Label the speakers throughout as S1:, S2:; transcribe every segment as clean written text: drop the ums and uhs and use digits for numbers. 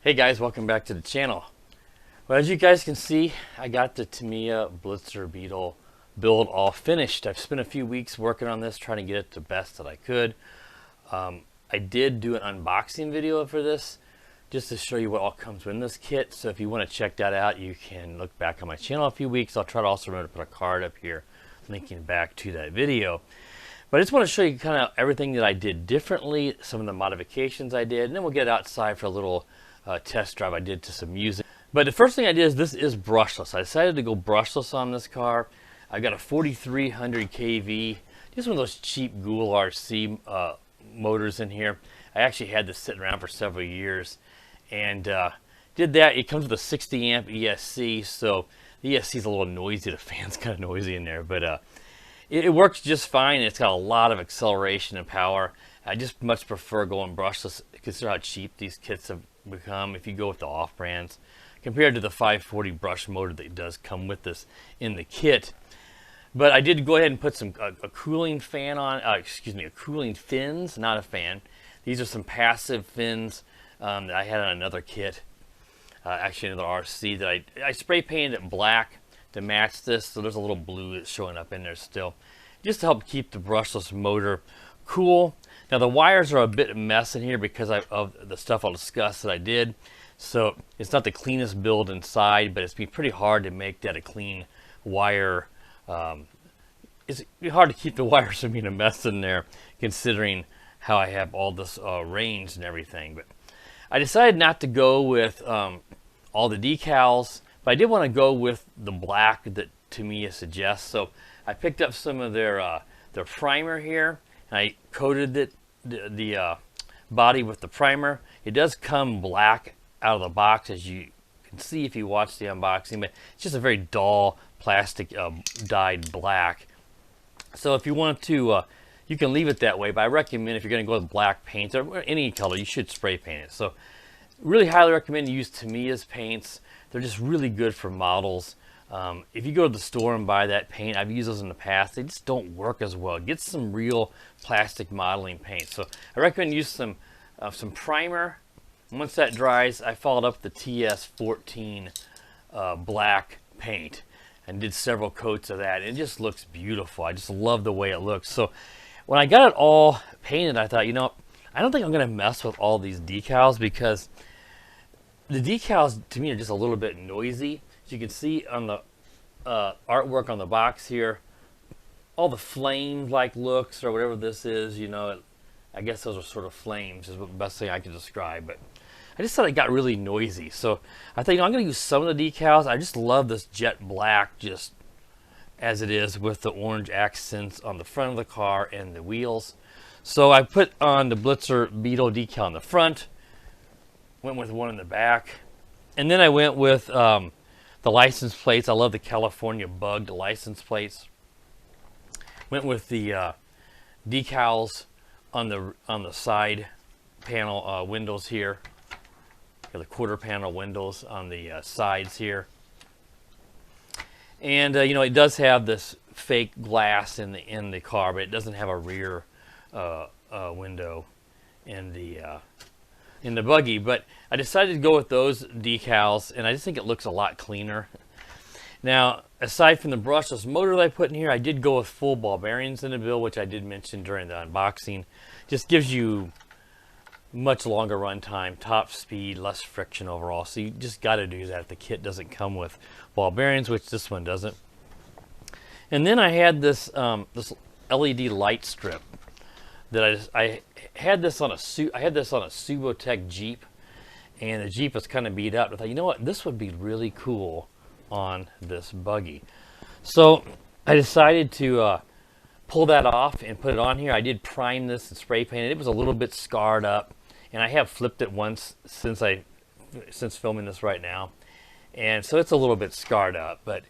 S1: Hey guys, welcome back to the channel. Well, as you guys can see, I got the Tamiya Blitzer Beetle build all finished. I've spent a few weeks working on this, trying to get it the best that I could. I did do an unboxing video for this, just to show you what all comes in this kit. So if you want to check that out, you can look back on my channel a few weeks. I'll try to also remember to put a card up here linking back to that video. But I just want to show you kind of everything that I did differently, some of the modifications I did, and then we'll get outside for a little test drive I did to some music. But the first thing I did is this is brushless. I decided to go brushless on this car. I got a 4300 kV, just one of those cheap GoolRC motors in here. I actually had this sitting around for several years and did that. It comes with a 60 amp ESC, so the ESC is a little noisy. The fan's kind of noisy in there, but it works just fine. It's got a lot of acceleration and power. I just much prefer going brushless. Consider how cheap these kits have become if you go with the off brands compared to the 540 brush motor that does come with this in the kit. But I did go ahead and put some a cooling fan on, a cooling fins, not a fan. These are some passive fins that I had on another kit, actually another RC that I spray painted it black to match this, so there's a little blue that's showing up in there still, just to help keep the brushless motor cool. Now the wires are a bit of a mess in here because of the stuff I'll discuss that I did, so it's not the cleanest build inside, but it's been pretty hard to make that a clean wire. It's hard to keep the wires from being a mess in there, considering how I have all this range and everything. But I decided not to go with all the decals, but I did want to go with the black that Tamiya suggests. So I picked up some of their primer here, and I coated the body with the primer. It does come black out of the box, as you can see if you watch the unboxing, but it's just a very dull plastic dyed black. So if you want to, you can leave it that way, but I recommend if you're going to go with black paint or any color, you should spray paint it. So really highly recommend you use Tamiya's paints. They're just really good for models. If you go to the store and buy that paint, I've used those in the past, they just don't work as well. Get some real plastic modeling paint. So I recommend use some primer. Once that dries, I followed up the TS14 black paint and did several coats of that. It just looks beautiful. I just love the way it looks. So when I got it all painted, I thought, you know, I don't think I'm going to mess with all these decals, because the decals to me are just a little bit noisy. As you can see on the artwork on the box here, all the flame-like looks or whatever this is, you know, I guess those are sort of flames is the best thing I can describe. But I just thought it got really noisy. So I think, you know, I'm going to use some of the decals. I just love this jet black just as it is, with the orange accents on the front of the car and the wheels. So I put on the Blitzer Beetle decal on the front, went with one in the back, and then I went with the license plates. I love the California bugged license plates. Went with the decals on the side panel windows here. Got the quarter panel windows on the sides here, and you know, it does have this fake glass in the car, but it doesn't have a rear window in the buggy. But I decided to go with those decals, and I just think it looks a lot cleaner. Now, aside from the brushless motor that I put in here, I did go with full ball bearings in the build, which I did mention during the unboxing. Just gives you much longer run time, top speed, less friction overall. So you just got to do that. The kit doesn't come with ball bearings, which this one doesn't. And then I had this this LED light strip that I had this on a Subotech Jeep, and the Jeep was kind of beat up. I thought, you know what, this would be really cool on this buggy. So I decided to pull that off and put it on here. I did prime this and spray paint it. It was a little bit scarred up, and I have flipped it once since filming this right now, and so it's a little bit scarred up. But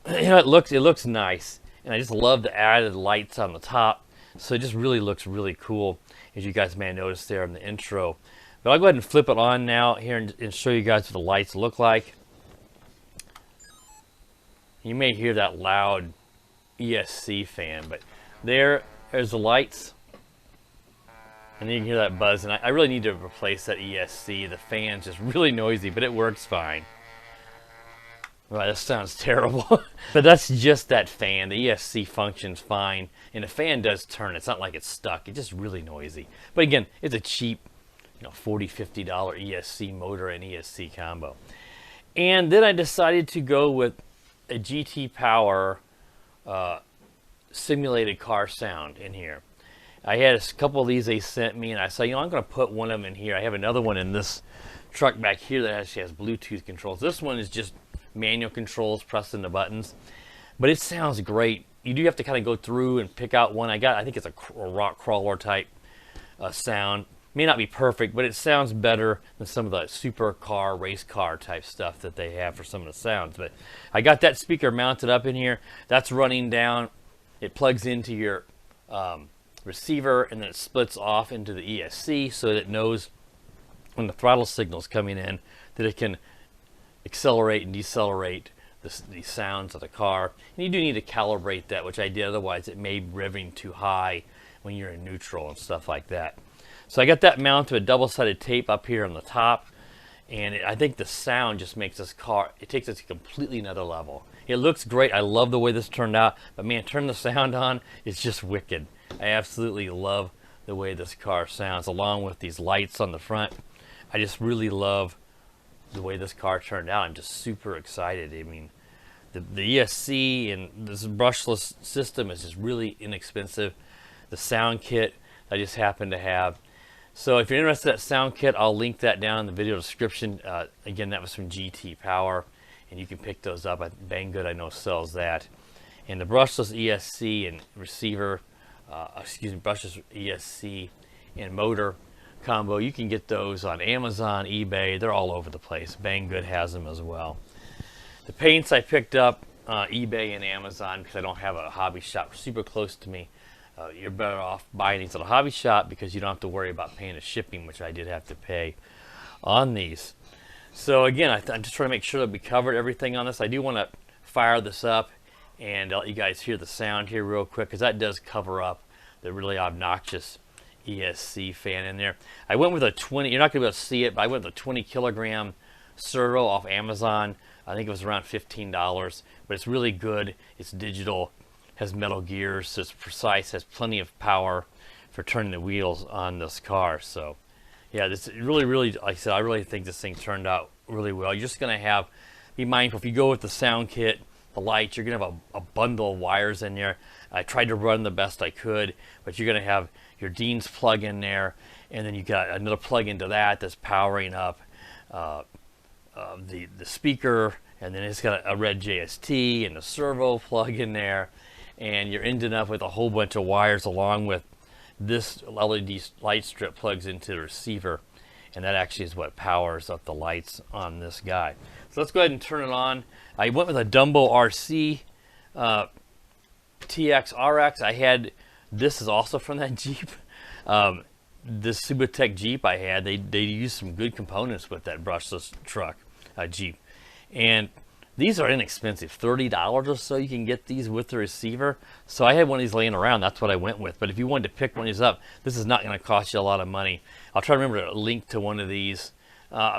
S1: you know, it looks nice, and I just love the added lights on the top. So it just really looks really cool, as you guys may have noticed there in the intro. But I'll go ahead and flip it on now here and show you guys what the lights look like. You may hear that loud ESC fan, but there's the lights. And you can hear that buzz, and I really need to replace that ESC. The fan's just really noisy, but it works fine. Right, this sounds terrible. But that's just that fan. The ESC functions fine, and the fan does turn. It's not like it's stuck. It's just really noisy. But again, it's a cheap, $40, $50 ESC motor and ESC combo. And then I decided to go with a GT Power simulated car sound in here. I had a couple of these they sent me, and I said, I'm going to put one of them in here. I have another one in this truck back here that actually has Bluetooth controls. This one is just manual controls, pressing the buttons, but it sounds great. You do have to kind of go through and pick out one. I think it's a rock crawler type sound. May not be perfect, but it sounds better than some of the supercar, race car type stuff that they have for some of the sounds. But I got that speaker mounted up in here. That's running down. It plugs into your receiver, and then it splits off into the ESC so that it knows when the throttle signal's coming in that it can accelerate and decelerate the sounds of the car. And you do need to calibrate that, which I did, otherwise it may be revving too high when you're in neutral and stuff like that. So I got that mounted with double-sided tape up here on the top, and I think the sound just makes this car, it takes it to completely another level. It looks great. I love the way this turned out, but man, turn the sound on, it's just wicked. I absolutely love the way this car sounds, along with these lights on the front. I just really love the way this car turned out. I'm just super excited. I mean, the ESC and this brushless system is just really inexpensive. The sound kit I just happen to have. So if you're interested in that sound kit, I'll link that down in the video description. Again, that was from GT Power, and you can pick those up. Banggood, I know, sells that. And the brushless ESC and receiver, brushless ESC and motor combo, you can get those on Amazon, eBay. They're all over the place. Banggood has them as well. The paints I picked up eBay and Amazon because I don't have a hobby shop super close to me. You're better off buying these at a hobby shop because you don't have to worry about paying the shipping, which I did have to pay on these. So again, I'm just trying to make sure that we covered everything on this. I do want to fire this up and let you guys hear the sound here real quick, because that does cover up the really obnoxious ESC fan in there. I went with a 20, you're not going to be able to see it, but I went with a 20 kilogram servo off Amazon. I think it was around $15, but it's really good. It's digital, has metal gears, so it's precise, has plenty of power for turning the wheels on this car. So yeah, this really, like I said, I really think this thing turned out really well. You're just going to be mindful, if you go with the sound kit, the lights, you're going to have a bundle of wires in there. I tried to run the best I could, but you're going to have your Dean's plug in there, and then you got another plug into that's powering up the speaker, and then it's got a red JST and a servo plug in there, and you're ending up with a whole bunch of wires along with this LED light strip plugs into the receiver, and that actually is what powers up the lights on this guy. So let's go ahead and turn it on. I went with a DumboRC TX-RX. I had, this is also from that Jeep. This Subatech Jeep I had, they used some good components with that brushless truck Jeep. And these are inexpensive, $30 or so you can get these with the receiver. So I had one of these laying around, that's what I went with. But if you wanted to pick one of these up, this is not going to cost you a lot of money. I'll try to remember to link to one of these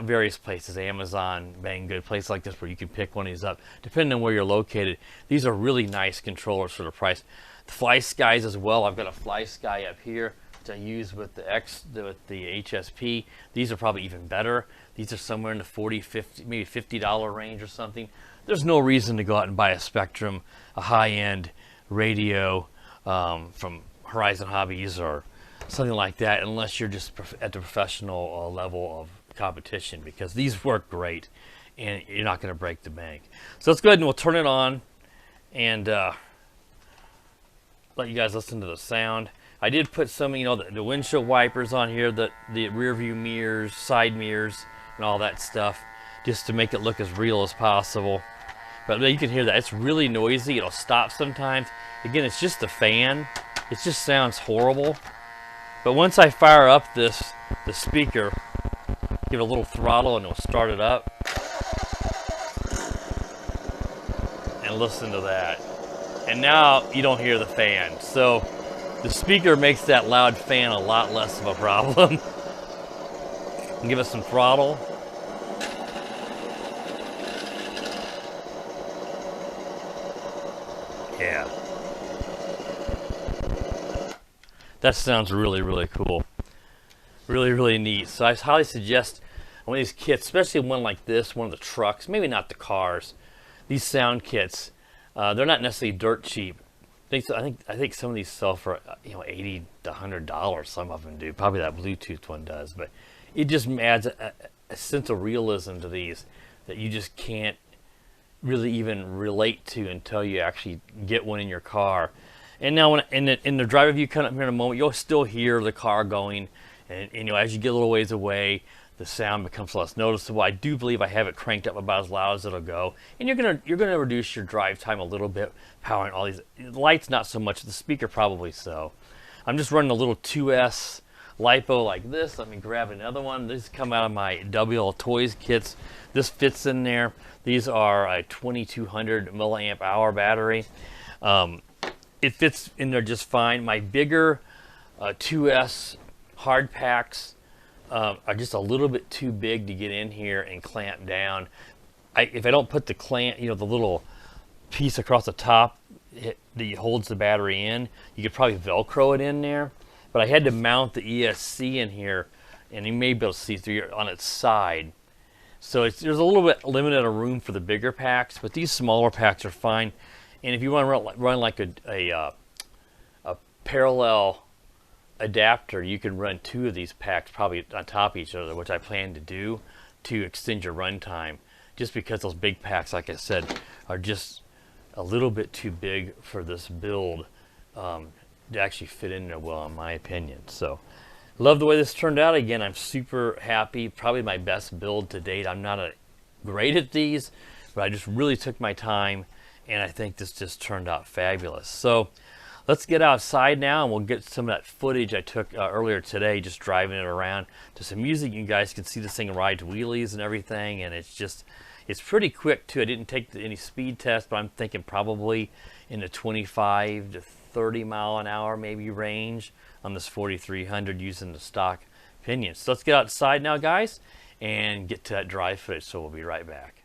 S1: various places, Amazon, Banggood, places like this where you can pick one of these up, depending on where you're located. These are really nice controllers for the price. The Fly Skies as well. I've got a Fly Sky up here which I use with the HSP. These are probably even better. These are somewhere in the $40, $50, maybe $50 range or something. There's no reason to go out and buy a Spectrum, a high-end radio from Horizon Hobbies or something like that, unless you're just at the professional level of competition, because these work great and you're not going to break the bank. So let's go ahead and we'll turn it on and let you guys listen to the sound. I did put some, the windshield wipers on here, the rear view mirrors, side mirrors, and all that stuff, just to make it look as real as possible. But you can hear that. It's really noisy. It'll stop sometimes. Again, it's just the fan. It just sounds horrible. But once I fire up the speaker, give it a little throttle and it'll start it up. And listen to that. And now you don't hear the fan. So The speaker makes that loud fan a lot less of a problem. Give us some throttle. Yeah. That sounds really, really cool. Really, really neat. So I highly suggest one of these kits, especially one like this, one of the trucks, maybe not the cars, these sound kits, they're not necessarily dirt cheap. I think some of these sell for $80 to $100. Some of them do. Probably that Bluetooth one does, but it just adds a sense of realism to these that you just can't really even relate to until you actually get one in your car. And now, when in the drive view coming up here in a moment, you'll still hear the car going, and as you get a little ways away, the sound becomes less noticeable. I do believe I have it cranked up about as loud as it'll go, and you're gonna reduce your drive time a little bit, powering all these. The lights not so much, the speaker probably so. I'm just running a little 2S LiPo like this. Let me grab another one. These come out of my WL Toys kits. This fits in there. These are a 2200 milliamp hour battery. It fits in there just fine. My bigger 2S hard packs are just a little bit too big to get in here and clamp down. If I don't put the clamp, the little piece across the top that holds the battery in, you could probably Velcro it in there. But I had to mount the ESC in here, and you may be able to see through on its side. So there's a little bit limited of room for the bigger packs, but these smaller packs are fine. And if you want to run like a parallel adapter, you can run 2 of these packs probably on top of each other, which I plan to do to extend your run time. Just because those big packs, like I said, are just a little bit too big for this build to actually fit in there well, in my opinion. So, love the way this turned out. Again, I'm super happy. Probably my best build to date. I'm not great at these, but I just really took my time, and I think this just turned out fabulous. So, let's get outside now, and we'll get some of that footage I took earlier today, just driving it around to some music. You guys can see this thing rides wheelies and everything, and it's pretty quick too. I didn't take any speed test, but I'm thinking probably in the 25 to 30 mile an hour maybe range on this 4300 using the stock pinions. So let's get outside now, guys, and get to that drive footage. So we'll be right back.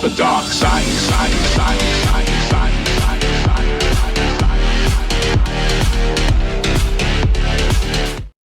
S2: the dark side, side, side, side, side.